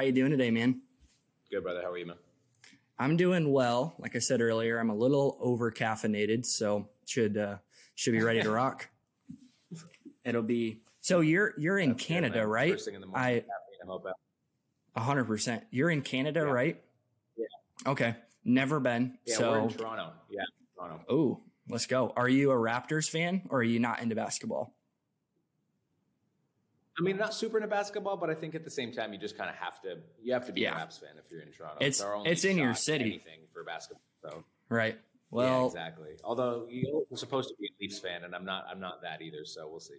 you doing today, man? Good, brother. How are you, man? I'm doing well. Like I said earlier, I'm a little over caffeinated, so should be ready to rock. It'll be so. You're in That's Canada, good, right? First thing in the morning. I hope that. 100%. You're in Canada, right? Yeah. Okay. Never been. Yeah, so we're in Toronto. Yeah, Toronto. Oh, let's go. Are you a Raptors fan or are you not into basketball? I mean, not super into basketball, but I think at the same time, you just kind of have to be a Raps fan if you're in Toronto. It's in your city. Anything for basketball. So. Right. Well, yeah, exactly. Although you're supposed to be a Leafs fan, and I'm not that either. So we'll see.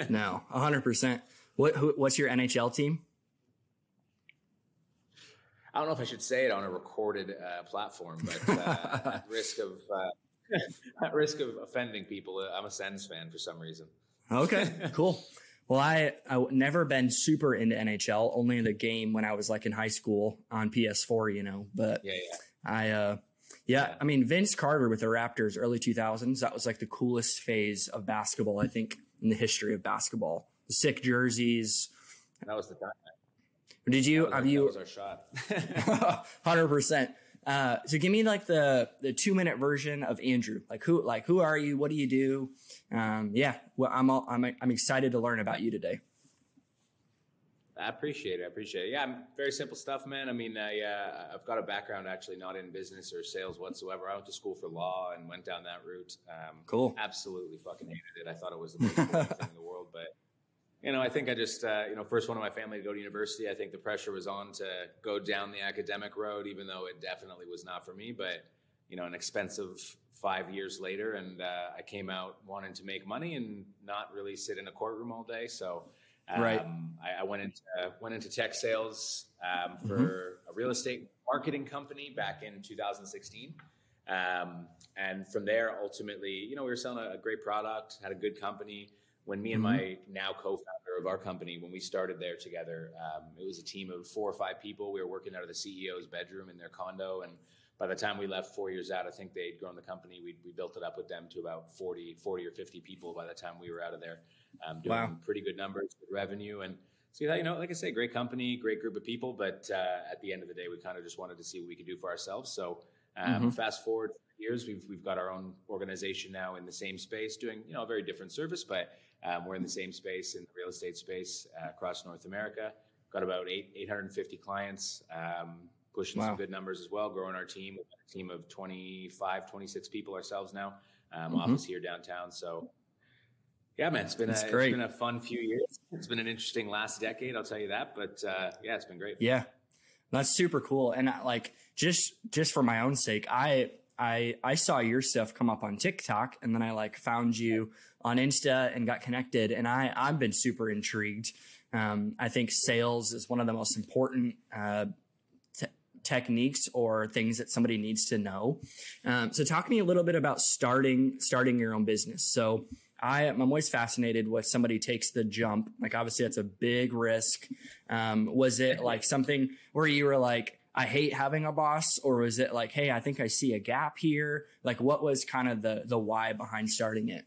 No, 100%. What's your NHL team? I don't know if I should say it on a recorded platform, but at risk of offending people, I'm a Sens fan for some reason. Okay, cool. Well, I never been super into NHL, only in the game when I was like in high school on PS4, but yeah. I mean, Vince Carter with the Raptors, early 2000s, that was like the coolest phase of basketball, I think, in the history of basketball. The sick jerseys. That was the time. Did you, that was our shot. 100%. So give me like the 2-minute version of Andrew. Who are you? What do you do? Well, I'm excited to learn about you today. I appreciate it. Yeah, I'm very simple stuff, man. I mean, I've got a background actually not in business or sales whatsoever. I went to school for law and went down that route. Cool. Absolutely fucking hated it. I thought it was the most boring thing in the world, but I think I just, first one in my family to go to university. I think the pressure was on to go down the academic road, even though it definitely was not for me. But, an expensive 5 years later, and I came out wanting to make money and not really sit in a courtroom all day. So right. I went into tech sales for a real estate marketing company back in 2016. And from there, ultimately, we were selling a great product, had a good company. When me and my now co-founder of our company, when we started there together, it was a team of 4 or 5 people. We were working out of the CEO's bedroom in their condo. And by the time we left 4 years out, I think they'd grown the company. We built it up with them to about 40 or 50 people by the time we were out of there, doing pretty good numbers, good revenue. And so, like I say, great company, great group of people. But at the end of the day, we kind of just wanted to see what we could do for ourselves. So fast forward years, we've got our own organization now in the same space doing, a very different service, but we're in the same space, in the real estate space across North America. Got about 850 clients, pushing some good numbers as well, growing our team. We've got a team of 25, 26 people ourselves now, office here downtown. So, yeah, man, it's been a fun few years. It's been an interesting last decade, I'll tell you that. But, it's been great. Yeah, that's super cool. And just for my own sake, I saw your stuff come up on TikTok, and then I found you on Insta and got connected, and I've been super intrigued. I think sales is one of the most important techniques or things that somebody needs to know. So talk to me a little bit about starting your own business. So I'm always fascinated when somebody takes the jump. Obviously that's a big risk. Was it something where you were like, I hate having a boss, or was it like, hey, I think I see a gap here? What was kind of the why behind starting it?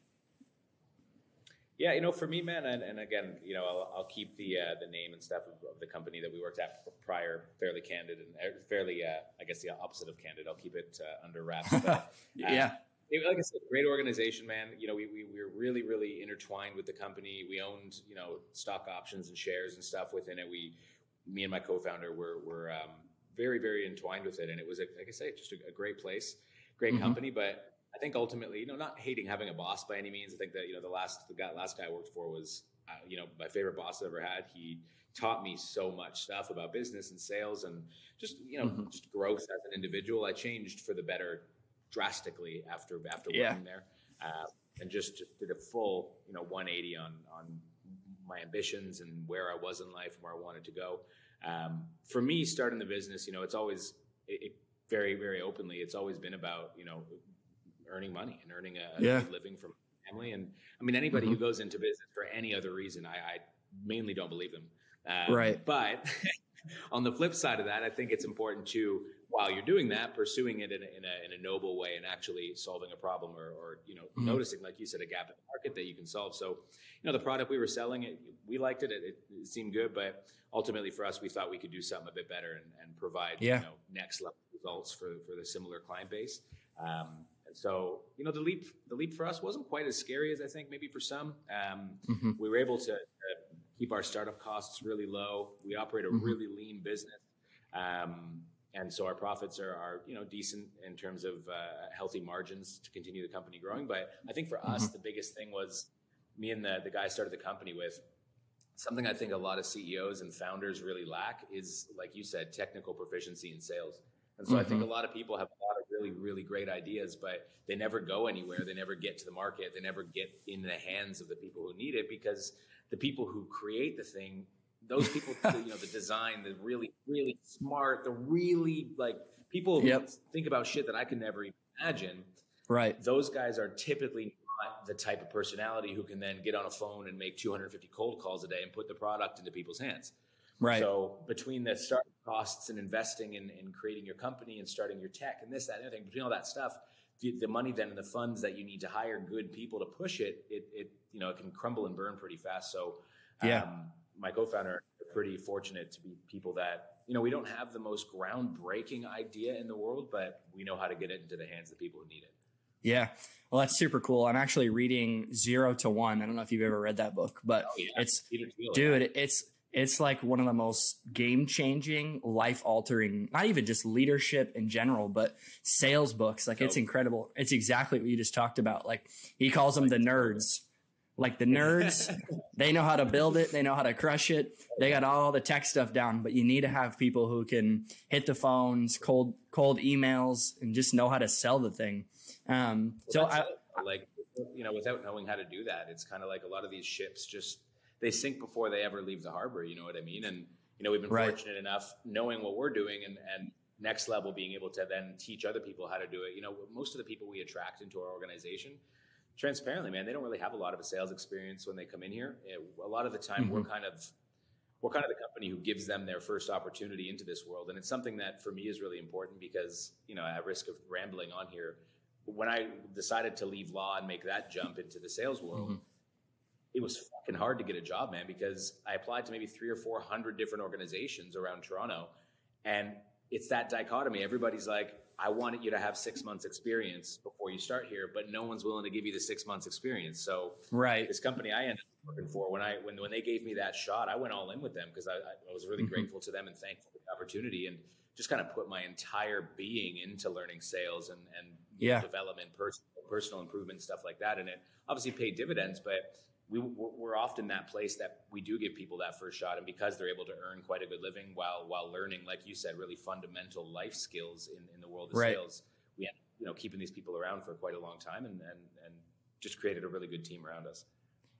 Yeah, for me, man, and again, I'll keep the name and stuff of the company that we worked at prior fairly candid and fairly, I guess the opposite of candid. I'll keep it under wraps. But, yeah. Like I said, great organization, man. We were really, really intertwined with the company. We owned, stock options and shares and stuff within it. Me and my co-founder were very, very entwined with it. And it was, like I say, just a great place, great company. But I think ultimately, not hating having a boss by any means. I think that, the last guy I worked for was, my favorite boss I've ever had. He taught me so much stuff about business and sales and just, just growth as an individual. I changed for the better drastically after working there, and just did a full, 180 on my ambitions and where I was in life and where I wanted to go. For me, starting the business, it's always very, very openly, it's always been about, earning money and earning a good living from family. And I mean, anybody who goes into business for any other reason, I mainly don't believe them. Right. But on the flip side of that, I think it's important to while you're doing that, pursuing it in a noble way and actually solving a problem or noticing, like you said, a gap in the market that you can solve. So, the product we were selling, we liked it. It seemed good, but ultimately for us, we thought we could do something a bit better and provide, next level results for the similar client base. And so, the leap for us wasn't quite as scary as I think maybe for some. We were able to keep our startup costs really low. We operate a really lean business. And so our profits are decent in terms of healthy margins to continue the company growing. But I think for us, the biggest thing was me and the guy I started the company with. Something I think a lot of CEOs and founders really lack is, like you said, technical proficiency in sales. And so I think a lot of people have a lot of really, really great ideas, but they never go anywhere. They never get to the market. They never get in the hands of the people who need it, because the people who create the thing, those people, the design, the really, really smart, the really people who think about shit that I can never even imagine. Right. Those guys are typically not the type of personality who can then get on a phone and make 250 cold calls a day and put the product into people's hands. Right. So between the startup costs and investing in creating your company and starting your tech and this, that, and everything, between all that stuff, the money then and the funds that you need to hire good people to push it can crumble and burn pretty fast. So my co-founder are pretty fortunate to be people that, we don't have the most groundbreaking idea in the world, but we know how to get it into the hands of the people who need it. Yeah. Well, that's super cool. I'm actually reading 0 to 1. I don't know if you've ever read that book, but it's like one of the most game-changing, life-altering, not even just leadership in general, but sales books. It's incredible. It's exactly what you just talked about. Like, he calls them the nerds. Like, the nerds, they know how to build it. They know how to crush it. They got all the tech stuff down, but you need to have people who can hit the phones, cold emails, and just know how to sell the thing. Without knowing how to do that, it's kind of like a lot of these ships they sink before they ever leave the harbor. You know what I mean? And, we've been fortunate enough knowing what we're doing and next level being able to then teach other people how to do it. Most of the people we attract into our organization, transparently, man, they don't really have a lot of a sales experience when they come in here. A lot of the time we're kind of the company who gives them their first opportunity into this world. And it's something that for me is really important because, at risk of rambling on here, when I decided to leave law and make that jump into the sales world, it was fucking hard to get a job, man, because I applied to maybe 300 or 400 different organizations around Toronto. And it's that dichotomy. Everybody's like, I wanted you to have 6 months experience before you start here, but no one's willing to give you the 6 months experience. So this company I ended up working for, when they gave me that shot, I went all in with them because I was really grateful to them and thankful for the opportunity, and just kind of put my entire being into learning sales and development, personal improvement, stuff like that. And it obviously paid dividends, but we're often that place that we do give people that first shot, and because they're able to earn quite a good living while learning, like you said, really fundamental life skills in the world of sales, we end up, keeping these people around for quite a long time and just created a really good team around us.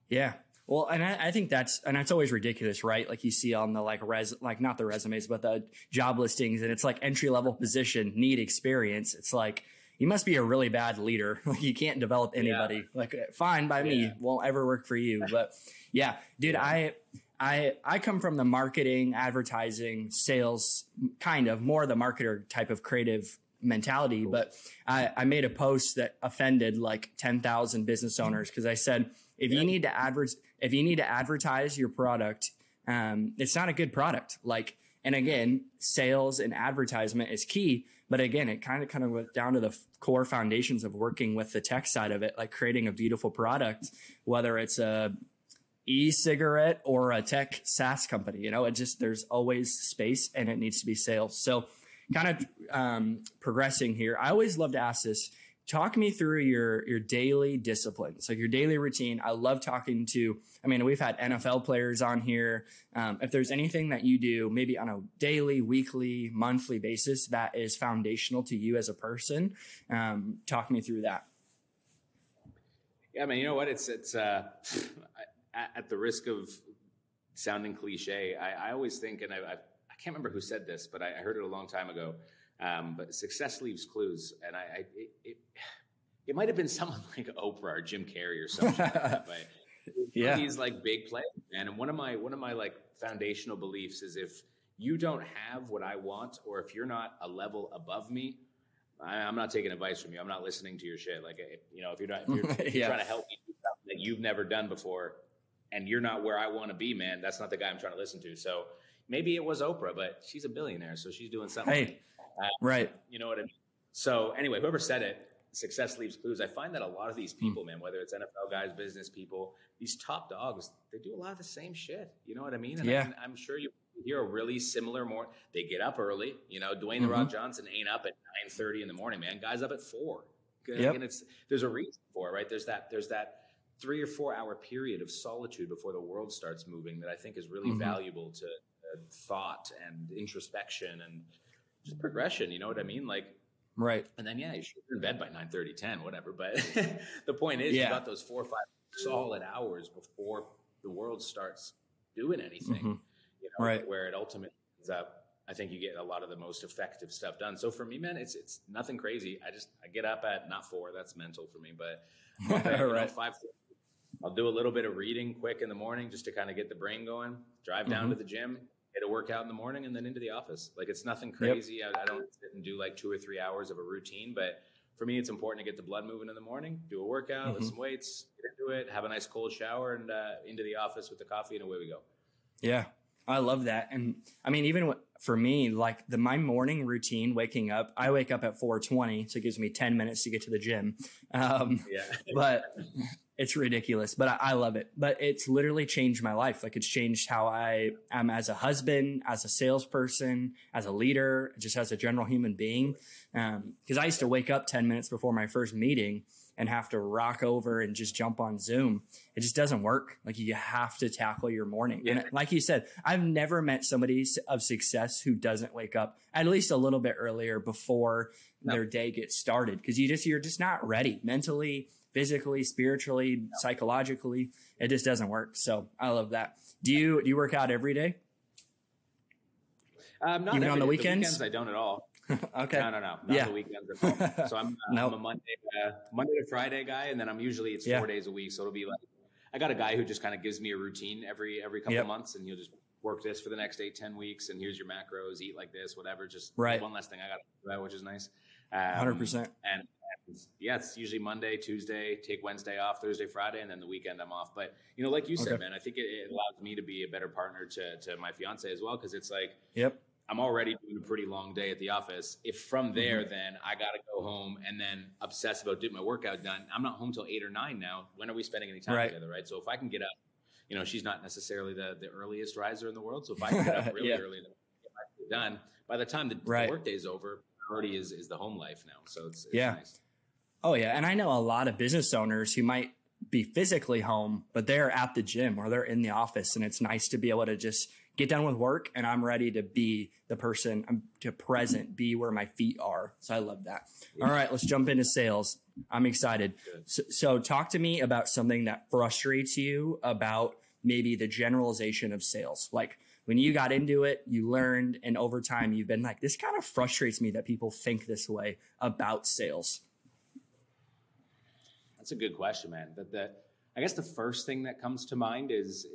Yeah. Well, and I think that's always ridiculous, right? Like you see on the not the resumes, but the job listings, and it's like entry level position, need experience. It's like, you must be a really bad leader. Like, you can't develop anybody. Like, fine by me, won't ever work for you. But dude, I come from the marketing, advertising, sales, kind of more the marketer type of creative mentality. Cool. But I made a post that offended like 10,000 business owners, because I said, if you need to advertise your product, it's not a good product. Like, and again, sales and advertisement is key. But again, it kind of went down to the core foundations of working with the tech side of it, like creating a beautiful product, whether it's a e-cigarette or a tech SaaS company. There's always space, and it needs to be sales. So kind of progressing here, I always love to ask this. Talk me through your daily disciplines, like your daily routine. I love talking to, we've had NFL players on here. If there's anything that you do maybe on a daily, weekly, monthly basis that is foundational to you as a person, talk me through that. Yeah, man, you know what? It's at the risk of sounding cliche, I always think, and I can't remember who said this, but I heard it a long time ago. But success leaves clues, and it might have been someone like Oprah or Jim Carrey or something like that. But these like big players, man. And one of my like foundational beliefs is if you don't have what I want, or if you're not a level above me, I'm not taking advice from you. I'm not listening to your shit. Like, you know, if you're trying to help me do something that you've never done before and you're not where I want to be, man, that's not the guy I'm trying to listen to. So maybe it was Oprah, but she's a billionaire. So she's doing something. Hey, right. You know what I mean? So anyway, whoever said it, success leaves clues. I find that a lot of these people, man, whether it's NFL guys, business people, these top dogs, they do a lot of the same shit. You know what I mean? And I'm sure you hear a really similar they get up early. You know, Dwayne The Rock Johnson ain't up at 9:30 in the morning, man. Guy's up at 4. Yep. And there's a reason for it, right? There's that 3 or 4 hour period of solitude before the world starts moving that I think is really valuable to thought and introspection and just progression. You know what I mean? Like, right. And then, you should be in bed by 9:30, 10, whatever. But the point is, you got those 4 or 5 solid hours before the world starts doing anything, you know, right. Where it ultimately ends up. I think you get a lot of the most effective stuff done. So for me, man, it's nothing crazy. I get up at not 4, that's mental for me, but right. 5. I'll do a little bit of reading quick in the morning just to kind of get the brain going, drive down to the gym, get a workout in the morning, and then into the office. Like, it's nothing crazy. Yep. I don't sit and do like 2 or 3 hours of a routine, but for me, it's important to get the blood moving in the morning, do a workout, lift some weights, get into it, have a nice cold shower, and into the office with the coffee, and away we go. Yeah. I love that. And I mean, even for me, like my morning routine, waking up, I wake up at 4:20. So it gives me 10 minutes to get to the gym. But it's ridiculous, but I love it. But it's literally changed my life. Like, it's changed how I am as a husband, as a salesperson, as a leader, just as a general human being. Cause I used to wake up 10 minutes before my first meeting and have to rock over and just jump on Zoom. It just doesn't work. Like, you have to tackle your morning. Yeah. And like you said, I've never met somebody of success who doesn't wake up at least a little bit earlier before their day gets started. Cause you're just not ready mentally, physically, spiritually, psychologically. It just doesn't work. So I love that. Do you work out every day? Not even on the weekends? The weekends I don't at all. Okay. No. Not the weekends at all. So I'm a Monday to Friday guy, and then it's 4 days a week. So it'll be like, I got a guy who just kind of gives me a routine every couple of months, and he'll just work this for the next 8-10 weeks, and here's your macros, eat like this, whatever. Just one less thing I got to do that, which is nice. 100%. And it's usually Monday, Tuesday, take Wednesday off, Thursday, Friday, and then the weekend I'm off. But, like you said, man, I think it allows me to be a better partner to my fiance as well, because it's like, I'm already doing a pretty long day at the office. If from there, then I got to go home and then obsess about getting my workout done. I'm not home till 8 or 9 now. When are we spending any time together, right? So if I can get up, she's not necessarily the earliest riser in the world. So if I can get up really early and get my shit done, by the time the workday's over, already is the home life now. So it's nice. Oh, yeah. And I know a lot of business owners who might be physically home, but they're at the gym or they're in the office. And it's nice to be able to just get done with work and I'm ready to be the person, be where my feet are. So I love that. Yeah. All right, let's jump into sales. I'm excited. So talk to me about something that frustrates you about maybe the generalization of sales. Like, when you got into it, you learned, and over time you've been like, this kind of frustrates me that people think this way about sales. That's a good question, man. I guess the first thing that comes to mind is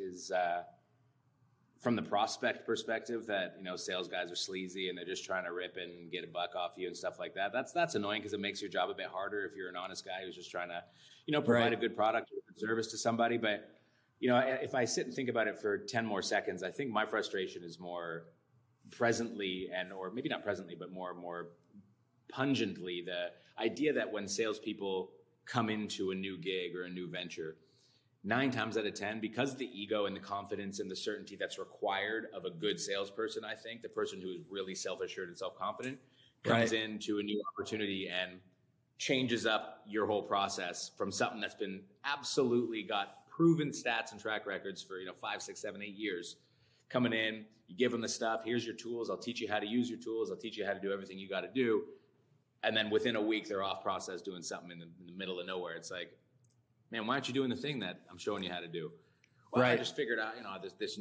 from the prospect perspective that, sales guys are sleazy and they're just trying to rip and get a buck off you and stuff like that. That's annoying because it makes your job a bit harder if you're an honest guy who's just trying to, provide a good product or a good service to somebody. But, if I sit and think about it for 10 more seconds, I think my frustration is more presently or maybe not presently, but more pungently the idea that when salespeople come into a new gig or a new venture, 9 times out of 10, because of the ego and the confidence and the certainty that's required of a good salesperson, I think the person who is really self-assured and self-confident comes into a new opportunity and changes up your whole process from something that's been absolutely got proven stats and track records for 5, 6, 7, 8 years. Coming in, you give them the stuff. Here's your tools. I'll teach you how to use your tools. I'll teach you how to do everything you got to do. And then within a week, they're off process doing something in the middle of nowhere. It's like, man, why aren't you doing the thing that I'm showing you how to do? Well, I just figured out, this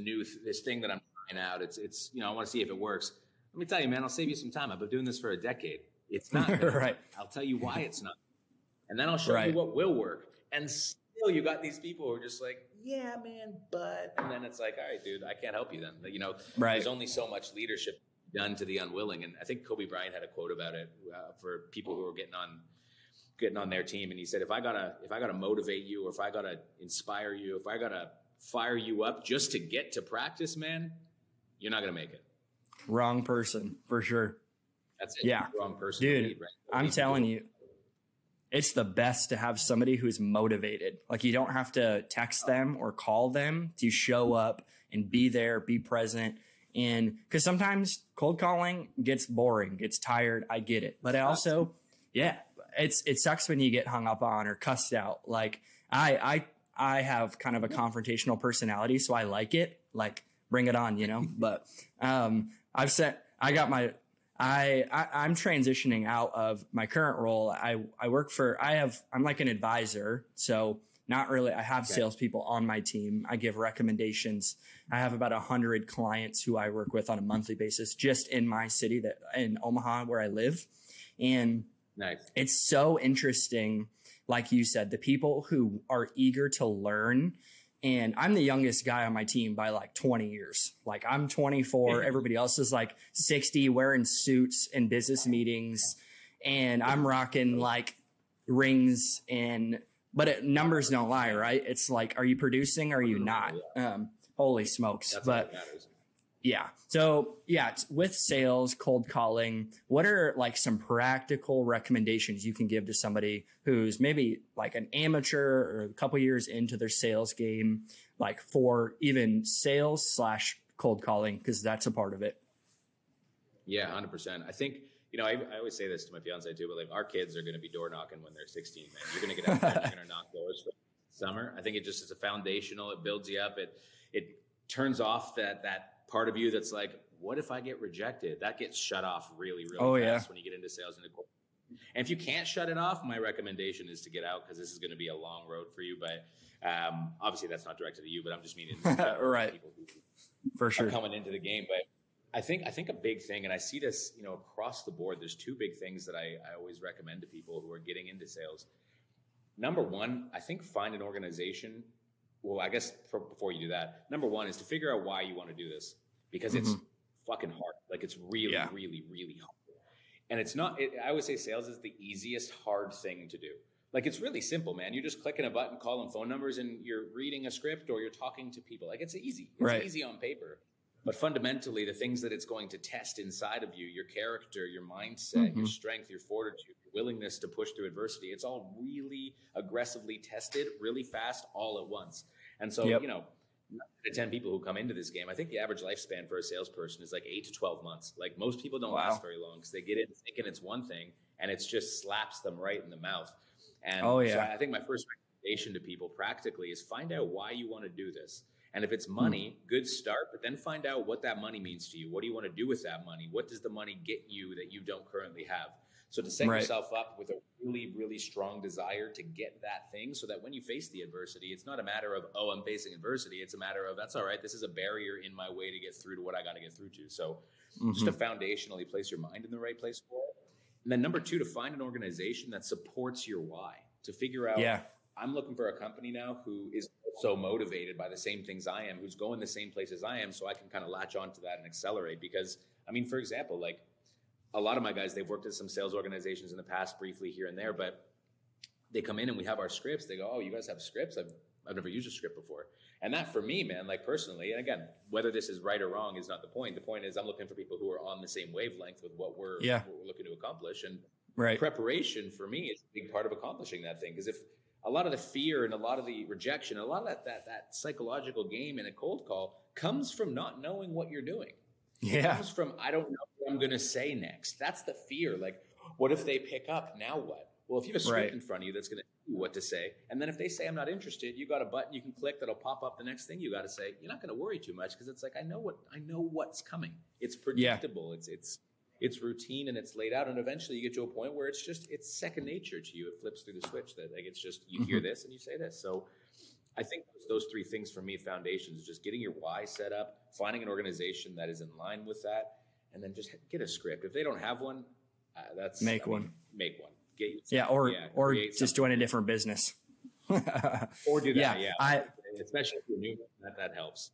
thing that I'm trying out. It's I want to see if it works. Let me tell you, man, I'll save you some time. I've been doing this for a decade. It's not right. I'll tell you why it's not. And then I'll show you what will work. And still, you got these people who are just like, yeah, man, but, and then it's like, all right, dude, I can't help you then. You know, Right. there's only so much leadership done to the unwilling. And I think Kobe Bryant had a quote about it for people who were getting on their team. And he said, if I gotta motivate you, or if I gotta inspire you, if I gotta fire you up just to get to practice, man, you're not gonna make it. Wrong person for sure. That's it. Yeah. Wrong person. Dude, lead, right? I'm telling you, it's the best to have somebody who's motivated. Like, you don't have to text them or call them to show up and be there, be present. And because sometimes cold calling gets boring, gets tired. I get it. But I also, it sucks when you get hung up on or cussed out. Like, I have kind of a confrontational personality, so I like it. Like, bring it on, you know? But I'm transitioning out of my current role. I'm like an advisor. So not really, I have salespeople on my team. I give recommendations. I have about 100 clients who I work with on a monthly basis, just in my city, in Omaha, where I live. And nice. It's so interesting. Like you said, the people who are eager to learn. And I'm the youngest guy on my team by like 20 years. Like, I'm 24. Everybody else is like 60, wearing suits in business meetings. And I'm rocking like rings but numbers don't lie, right? It's like, are you producing? Or are you not? Holy smokes. That's but yeah. So yeah, with sales, cold calling, what are like some practical recommendations you can give to somebody who's maybe like an amateur or a couple years into their sales game, like for even sales / cold calling, because that's a part of it? Yeah, 100%. I think, I always say this to my fiance too, but like, our kids are going to be door knocking when they're 16, man. You're going to get out there and you're going to knock doors for summer. I think it just is a foundational. It builds you up. It turns off that part of you that's like, what if I get rejected? That gets shut off really, really fast when you get into sales. And if you can't shut it off, my recommendation is to get out, because this is going to be a long road for you. But obviously that's not directed at you, but I'm just meaning right. People who for sure are coming into the game. But I think a big thing, and I see this, across the board, there's two big things that I always recommend to people who are getting into sales. Number one, I think find an organization. Well, I guess before you do that, number one is to figure out why you want to do this, because it's fucking hard. Like, it's really, really, really hard. And it's not, I always say sales is the easiest hard thing to do. Like, it's really simple, man. You're just clicking a button, calling phone numbers, and you're reading a script, or you're talking to people. Like, it's easy. It's easy on paper. But fundamentally, the things that it's going to test inside of you, your character, your mindset, your strength, your fortitude, your willingness to push through adversity, it's all really aggressively tested really fast all at once. And so, 9 out of 10 people who come into this game, I think the average lifespan for a salesperson is like 8 to 12 months. Like, most people don't last very long, because they get in thinking it's one thing, and it just slaps them right in the mouth. And so I think my first recommendation to people practically is find out why you want to do this. And if it's money, good start, but then find out what that money means to you. What do you want to do with that money? What does the money get you that you don't currently have? So to set yourself up with a really, really strong desire to get that thing, so that when you face the adversity, it's not a matter of, oh, I'm facing adversity. It's a matter of, that's all right. This is a barrier in my way to get through to what I got to get through to. So just to foundationally place your mind in the right place for it. And then number two, to find an organization that supports your why, to figure out, I'm looking for a company now who is so motivated by the same things I am, who's going the same places I am, so I can kind of latch on to that and accelerate. Because, I mean, for example, like, a lot of my guys, they've worked at some sales organizations in the past briefly here and there, but they come in and we have our scripts. They go, oh, you guys have scripts? I've never used a script before. And that, for me, man, like, personally, and again, whether this is right or wrong is not the point. The point is, I'm looking for people who are on the same wavelength with what we're looking to accomplish. And preparation for me is a big part of accomplishing that thing. Because if a lot of the fear and a lot of the rejection, a lot of that psychological game in a cold call comes from not knowing what you're doing. It comes from, I don't know what I'm going to say next. That's the fear. Like, what if they pick up? Now what? Well, if you have a script in front of you that's going to tell you what to say, and then if they say I'm not interested, you got a button you can click that'll pop up the next thing you got to say. You're not going to worry too much, because it's like, I know what's coming. It's predictable. It's routine, and it's laid out. And eventually you get to a point where it's second nature to you. It flips through the switch that, like, it's just, you hear this and you say this. So I think those three things for me, foundations, just getting your why set up, finding an organization that is in line with that, and then just get a script. If they don't have one, make one. Or just join a different business. Or do that. especially if you're new, that helps.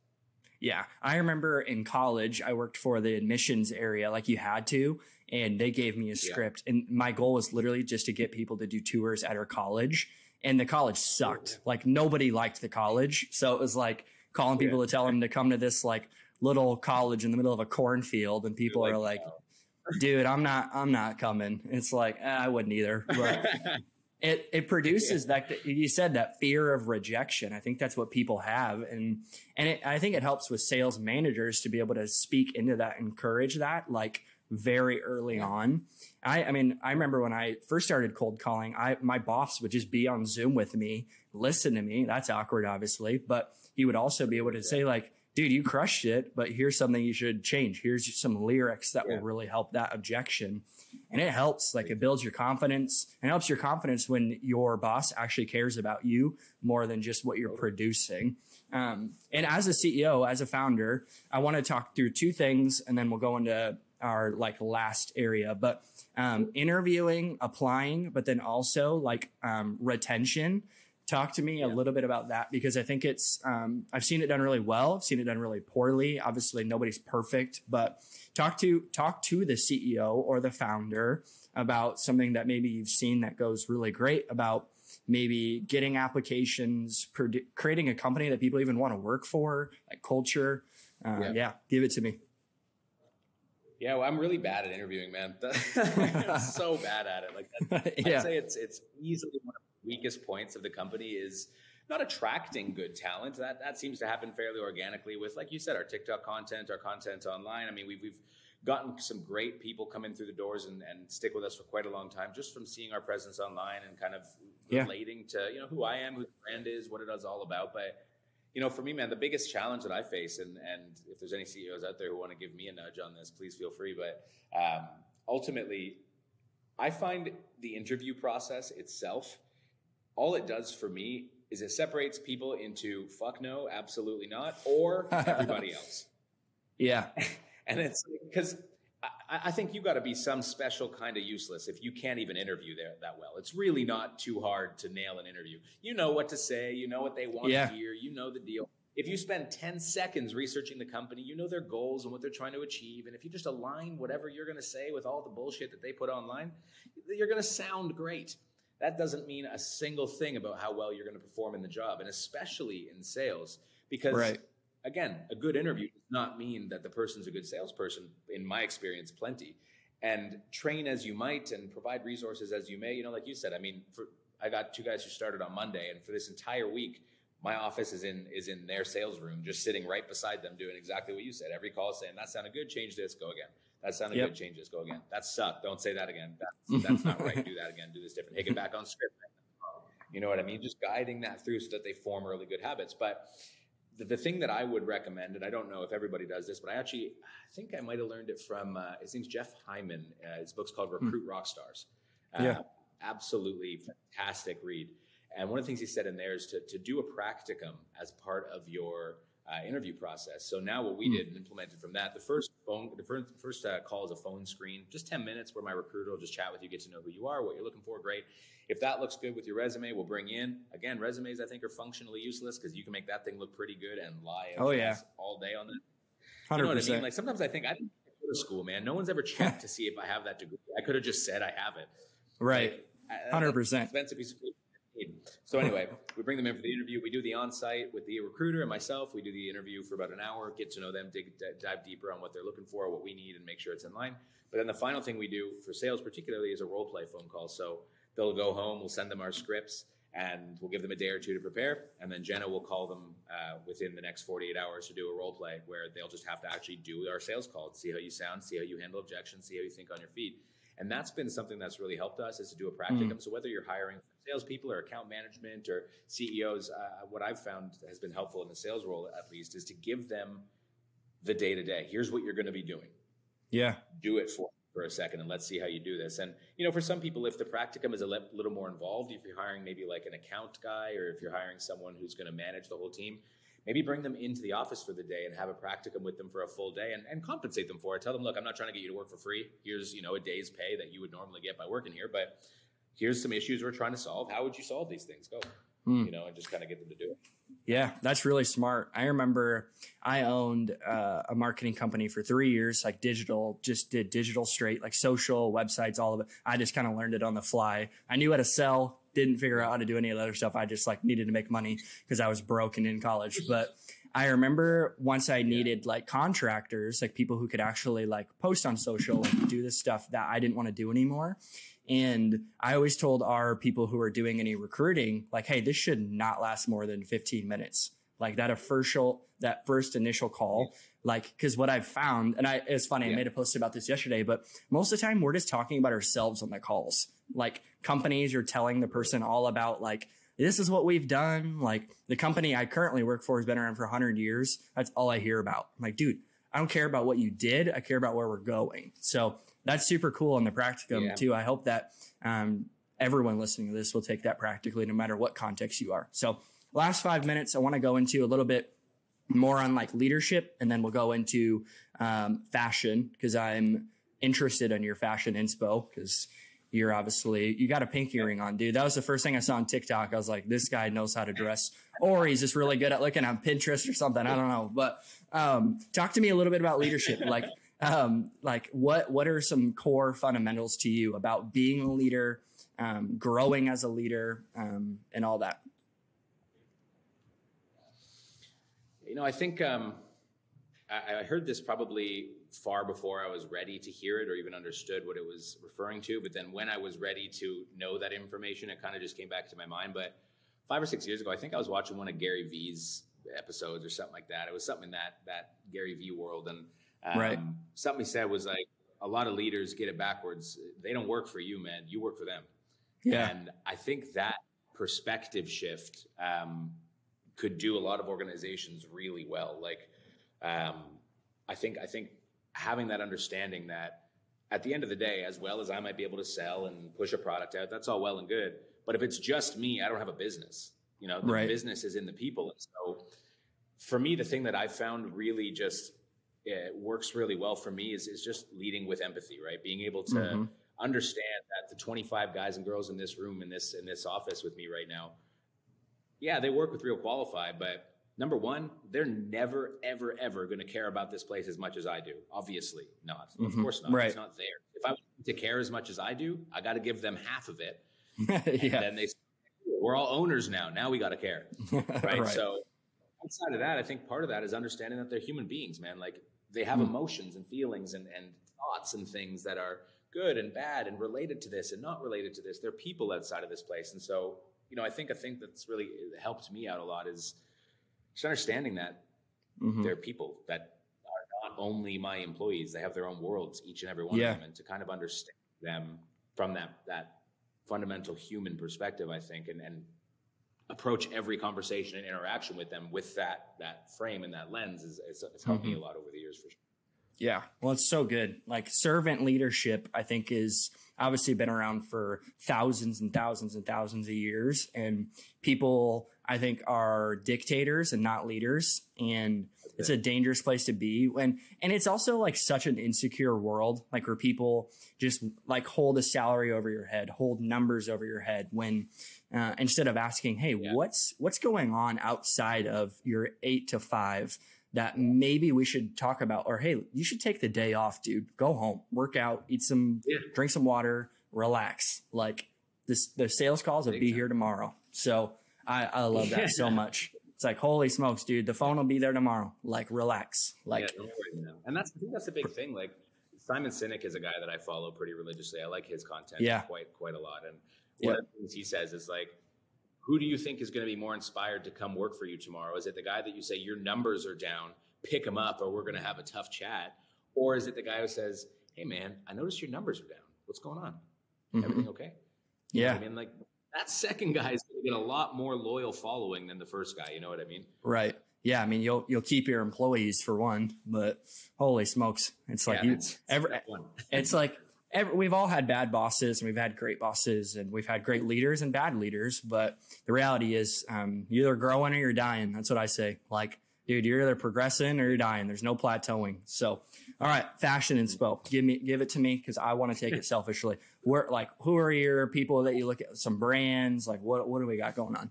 Yeah. I remember in college, I worked for the admissions area like you had to, and they gave me a script. And my goal was literally just to get people to do tours at our college. And the college sucked. Like nobody liked the college. So it was like calling people to tell them to come to this like little college in the middle of a cornfield. And people are like, dude, I'm not coming. It's like, I wouldn't either. But it produces that, you said, that fear of rejection. I think that's what people have. And I think it helps with sales managers to be able to speak into that, encourage that, like very early on. I mean, I remember when I first started cold calling, my boss would just be on Zoom with me, listen to me. That's awkward, obviously, but he would also be able to say like, dude, you crushed it, but here's something you should change. Here's some lyrics that will really help that objection. And it helps, like it builds your confidence, and helps your confidence when your boss actually cares about you more than just what you're producing. And as a CEO, as a founder, I want to talk through two things, and then we'll go into our like last area, but interviewing, applying, but then also like retention. Talk to me a little bit about that, because I think it's, I've seen it done really well. I've seen it done really poorly. Obviously nobody's perfect, but talk to the CEO or the founder about something that maybe you've seen that goes really great, about maybe getting applications, creating a company that people even want to work for, like culture. Give it to me. Yeah, well, I'm really bad at interviewing, man. I'm so bad at it. Like, I'd say it's easily one of the weakest points of the company is not attracting good talent. That seems to happen fairly organically with, like you said, our TikTok content, our content online. I mean, we've gotten some great people come in through the doors and stick with us for quite a long time, just from seeing our presence online and kind of relating to, who I am, who the brand is, what it is all about. But for me, man, the biggest challenge that I face, and if there's any CEOs out there who want to give me a nudge on this, please feel free. But ultimately, I find the interview process itself, all it does for me is it separates people into fuck no, absolutely not, or everybody else. Yeah. And it's because I think you got to be some special kind of useless if you can't even interview there that well. It's really not too hard to nail an interview. You know what to say. You know what they want to hear. You know the deal. If you spend 10 seconds researching the company, you know their goals and what they're trying to achieve. And if you just align whatever you're going to say with all the bullshit that they put online, you're going to sound great. That doesn't mean a single thing about how well you're going to perform in the job, and especially in sales, because again, a good interview does not mean that the person's a good salesperson. In my experience, plenty. And train as you might and provide resources as you may. Like you said, I mean, I got two guys who started on Monday, and for this entire week, my office is in their sales room, just sitting right beside them, doing exactly what you said. Every call saying, that sounded good, change this, go again. That sounded good, change this, go again. That sucked, don't say that again. That's not right, do that again, do this different. Hey, get back on script. You know what I mean? Just guiding that through so that they form really good habits. But the thing that I would recommend, and I don't know if everybody does this, but I think I might have learned it from, his name's Jeff Hyman. His book's called Recruit Rockstars. Absolutely fantastic read. And one of the things he said in there is to do a practicum as part of your interview process. So now what we did and implemented from that, the first call is a phone screen, just 10 minutes where my recruiter will just chat with you, get to know who you are, what you're looking for. Great. If that looks good with your resume, we'll bring you in. Again, resumes I think are functionally useless because you can make that thing look pretty good and lie all day on that. 100%. You know what I mean? Like sometimes I think I didn't go to school, man. No one's ever checked to see if I have that degree. I could have just said I have it. Right. Like, 100%. Expensive piece of paper. So anyway, we bring them in for the interview. We do the on-site with the recruiter and myself. We do the interview for about an hour, get to know them, dive deeper on what they're looking for, what we need, and make sure it's in line. But then the final thing we do for sales particularly is a role play phone call. So they'll go home, we'll send them our scripts, and we'll give them a day or two to prepare. And then Jenna will call them within the next 48 hours to do a role play where they'll just have to actually do our sales call, see how you sound, see how you handle objections, see how you think on your feet. And that's been something that's really helped us, is to do a practicum. So whether you're hiring salespeople or account management or CEOs, what I've found has been helpful in the sales role, at least, is to give them the day-to-day. Here's what you're going to be doing. Yeah. Do it for a second, and let's see how you do this. And, for some people, if the practicum is a little more involved, if you're hiring maybe like an account guy, or if you're hiring someone who's going to manage the whole team, maybe bring them into the office for the day and have a practicum with them for a full day and compensate them for it. Tell them, look, I'm not trying to get you to work for free. Here's, a day's pay that you would normally get by working here, but here's some issues we're trying to solve. How would you solve these things? Go, and just kind of get them to do it. Yeah, that's really smart. I remember I owned a marketing company for 3 years, like digital, just did digital straight, like social, websites, all of it. I just kind of learned it on the fly. I knew how to sell, didn't figure out how to do any of the other stuff. I just like needed to make money because I was broken in college. But I remember once I needed like contractors, like people who could actually like post on social and do this stuff that I didn't want to do anymore. And I always told our people who are doing any recruiting, like, hey, this should not last more than 15 minutes. Like that first initial call, like, cause what I've found, and it's funny, I made a post about this yesterday, but most of the time we're just talking about ourselves on the calls. Like companies are telling the person all about like, this is what we've done. Like the company I currently work for has been around for 100 years. That's all I hear about. I'm like, dude, I don't care about what you did. I care about where we're going. So that's super cool in the practicum too. I hope that everyone listening to this will take that practically no matter what context you are. So last 5 minutes, I want to go into a little bit more on like leadership, and then we'll go into fashion because I'm interested in your fashion inspo because you're obviously, you got a pinky ring on, dude. That was the first thing I saw on TikTok. I was like, this guy knows how to dress, or he's just really good at looking on Pinterest or something. I don't know. But talk to me a little bit about leadership. Like what are some core fundamentals to you about being a leader, growing as a leader, and all that? You know, I think I heard this probably far before I was ready to hear it or even understood what it was referring to. But then when I was ready to know that information, it kind of just came back to my mind. But 5 or 6 years ago, I think I was watching one of Gary V's episodes or something like that. It was something in that Gary V world. And something he said was like, a lot of leaders get it backwards. They don't work for you, man. You work for them. Yeah. And I think that perspective shift could do a lot of organizations really well. Like, I think having that understanding that at the end of the day, as well as I might be able to sell and push a product out, that's all well and good. But if it's just me, I don't have a business. You know, the business is in the people. And so for me, the thing that I found really just works really well for me is just leading with empathy, right? Being able to understand that the 25 guys and girls in this room, in this office with me right now, yeah, they work with Real Qualify, but number one, they're never, ever, ever going to care about this place as much as I do. Obviously not. Of course not. It's not there. If I want to care as much as I do, I got to give them half of it. And then they say, we're all owners now. Now we got to care. Right? So outside of that, I think part of that is understanding that they're human beings, man. Like they have emotions and feelings and thoughts and things that are good and bad and related to this and not related to this. They're people outside of this place. And so, you know, I think that's really helped me out a lot is just understanding that they're people that are not only my employees. They have their own worlds, each and every one of them, and to kind of understand them from that fundamental human perspective, I think, and approach every conversation and interaction with them with that frame and that lens it's helped me a lot over the years for sure. Yeah. Well, it's so good. Like servant leadership, I think is obviously been around for thousands and thousands and thousands of years. And people, I think, are dictators and not leaders. And it's a dangerous place to be. And it's also like such an insecure world, like where people just like hold a salary over your head, hold numbers over your head when instead of asking, hey, what's going on outside of your 8 to 5 that maybe we should talk about, or, hey, you should take the day off, dude, go home, work out, drink some water, relax. Like the sales calls will be here tomorrow. So I love that so much. It's like, holy smokes, dude, the phone will be there tomorrow. Like, relax. Like, and I think that's the big thing. Like Simon Sinek is a guy that I follow pretty religiously. I like his content quite a lot. And one of the things he says is like, who do you think is going to be more inspired to come work for you tomorrow? Is it the guy that you say your numbers are down, pick him up, or we're going to have a tough chat? Or is it the guy who says, hey man, I noticed your numbers are down. What's going on? Everything okay? You know what I mean? Like that second guy is going to get a lot more loyal following than the first guy. You know what I mean? Right. Yeah. I mean, you'll keep your employees for one, but holy smokes. It's like it's like, we've all had bad bosses and we've had great bosses and we've had great leaders and bad leaders. But the reality is you're either growing or you're dying. That's what I say. Like, dude, you're either progressing or you're dying. There's no plateauing. So, all right, fashion inspo. Give it to me because I want to take it selfishly. Who are your people that you look at? Some brands? Like, what do we got going on?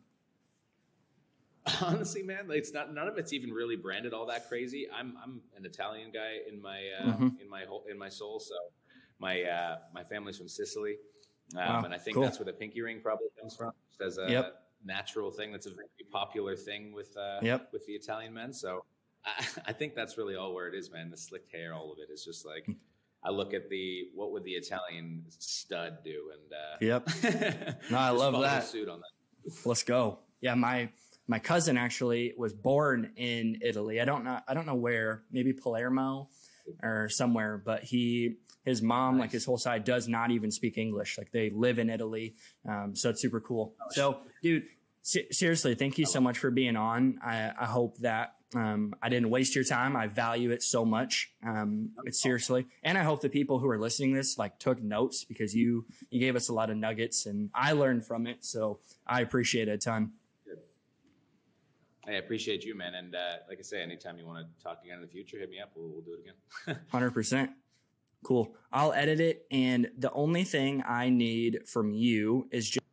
Honestly, man, like, none of it's even really branded all that crazy. I'm an Italian guy in my soul. So my family's from Sicily, and I think that's where the pinky ring probably comes from, just as a natural thing. That's a very popular thing with the Italian men. So I think that's really all where it is, man. The slicked hair, all of it is just like, I look at what would the Italian stud do, and no, I love that. Suit on that. Let's go. Yeah, my cousin actually was born in Italy. I don't know where, maybe Palermo or somewhere, but his mom, like his whole side, does not even speak English. Like they live in Italy. So it's super cool. So dude, seriously, thank you so much for being on. I hope that I didn't waste your time. I value it so much. It's seriously, and I hope the people who are listening to this like took notes, because you gave us a lot of nuggets and I learned from it. So I appreciate it a ton. Hey, I appreciate you, man. And like I say, anytime you want to talk again in the future, hit me up. We'll do it again. 100%. Cool. I'll edit it. And the only thing I need from you is just